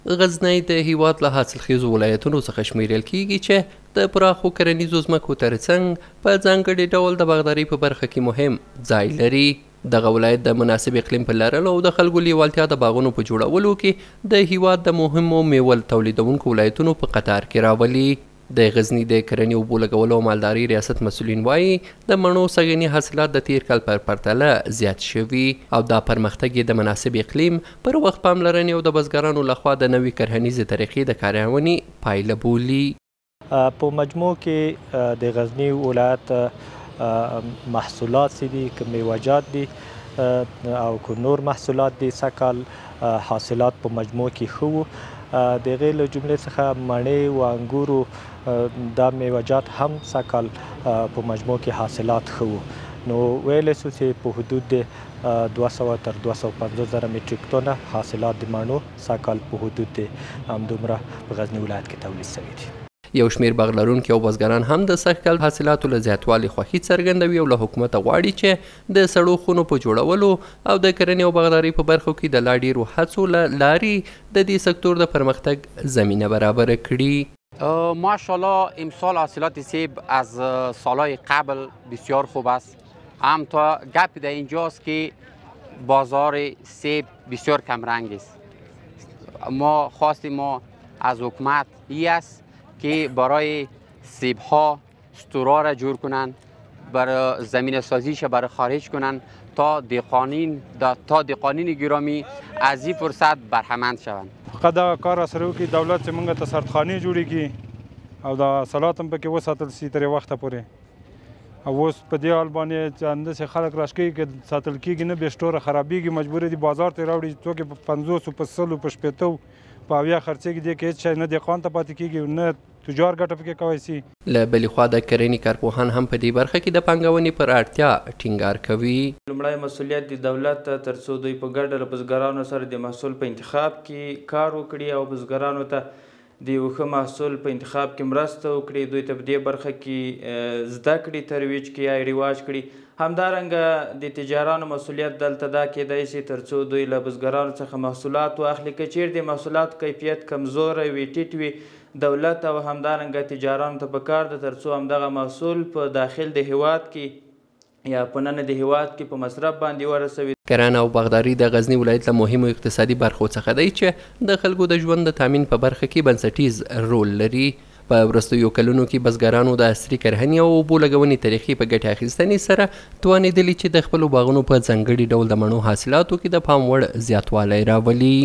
غزنی د هیواد له حاصلخیزو ولایتونو څخه شمیرل کیږي چې د پراخو کرنیزو ځمکو ترڅنګ په ځانګړي ډول د باغدارۍ په برخه کې مهم ځای لري. دغه ولایت د مناسب اقلیم په لرلو او د خلکو لیوالتیا د باغونو په جوړولو کې د هیواد د مهمو میوه تولیدونکو ولایتونو په قطار کې راولي. د غزني د کرنې اوبو لګولو او مالدارۍ ریاست مسؤلین وایي د مڼو سږني حاصلات د تیر کال پر پرتله زیات شوي او دا پرمختګ یې د مناسب اقلیم پر وخت پاملرنې او د بزګرانو لخوا د نوې کرهنیزې طریقې د کارونې پایله بولي. په مجموع کې د غزني ولایت محصولات دي که میوه‌جات دي او که نور محصولات دي سږ کال حاصلات په مجموع کې ښه وو. د هغې له جملې څخه مڼې و انګورو دا میوه‌جات هم سږ کال په مجموع کې حاصلات ښه وو. نو ویلی سو چې په حدود د 200 تر 250 زره میټریک ټنه حاصلات د مڼو سږ کال په حدود د همدومره په غزني ولایت کې تولید شوي دي. یو شمیر باغ لرونکي او بزګران هم د سږ کال حاصلاتو له زیاتوالي خوښي څرګندوي او له حکومته غواړي چې د سړو خونو په جوړولو او د کرنې او باغدارۍ په برخو کې د لا ډیرو هڅو له لارې د دې سکتور د پرمختګ زمینه برابر کړي. ماشاءالله امسال حاصلات سیب از سالهای قبل بسیار خوب است. هم تا گپ در اینجاست که بازار سیب بسیار کمرنگ است. خواست ما از حکومت این است که برای سیب ها استورا را جور کنند، برای زمین سازیش برای خارج کنند تا دهقانین گرامی از این فرصت برهمند شوند. فقط دا کار سره وکړي دولت چې موږ ته سردخانې جوړې کړي او دا حاصلات هم پکې وساتل شي تر وخته پورې. او اوس په دې حال باندې چې همداسې خلک راشکوي که ساتل کېږي نه بې سټوره خرابېږي مجبور دي بازار ته راوړي څوک یې په 50 په 100 په 80 په 80 خرڅېږي دې کې هېڅ شی نه دهقان ته پاتې کېږي نه تجار ګټه پکې کولی شي. له بلې خوا د کرنې کارپوهان هم په دې برخه کې د پانګونې پر اړتیا ټینګار کوي. لومړی مسؤلیت د دولت ته تر څو دوی په ګډه له بزګرانو سره د محصول په انتخاب کې کار وکړي او بزګرانو ته د یو ښه محصول په انتخاب کې مرسته وکړي، دوی ته په دې برخه کې زده کړي ترویج کړي یا رواج کړي. همدارنګه د تجارانو مسؤلیت دلته دا کیدای شي تر څو دوی له بزګرانو څخه محصولات واخلي. که چیرې د محصولاتو کیفیت کمزوری وي ټیټ وي دولت او همدارنګه تجارانو ته پکار ده تر څو همدغه محصول په داخل د هیواد کې یا په ننه د هیواد کې په مصرف باندې ورسوي. کرنه او باغداري د غزني ولایت له مهمو اقتصادي برخو څخه دی چې د خلکو د ژوند د تامین په برخه کې بنسټیز رول لري. په وروستیو کلونو کې بزګرانو د عصري کرهنې او اوبو لګونې طریقې په ګټې اخیستنې سره توانېدلي چې د خپلو باغونو په ځانګړي ډول د مڼو حاصلاتو کې د پام وړ زیاتوالی راولي.